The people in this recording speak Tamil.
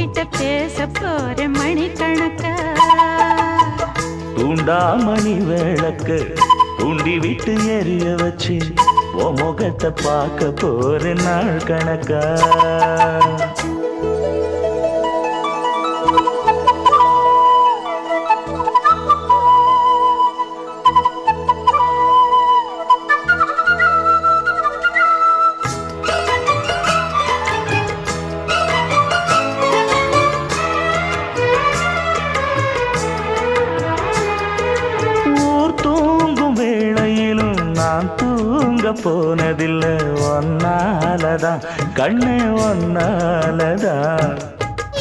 உன்கிட்ட பேச போற மணிக்கணக்கா தூண்டாமணி விளக்கு தூண்டி விட்டு எரிய வச்சு உன் முகத்தை பார்க்க போற நாள் கணக்கா நான் தூங்க போனதில்லை ஒன்னாலதான் கண்ணே ஒன்னாலதான்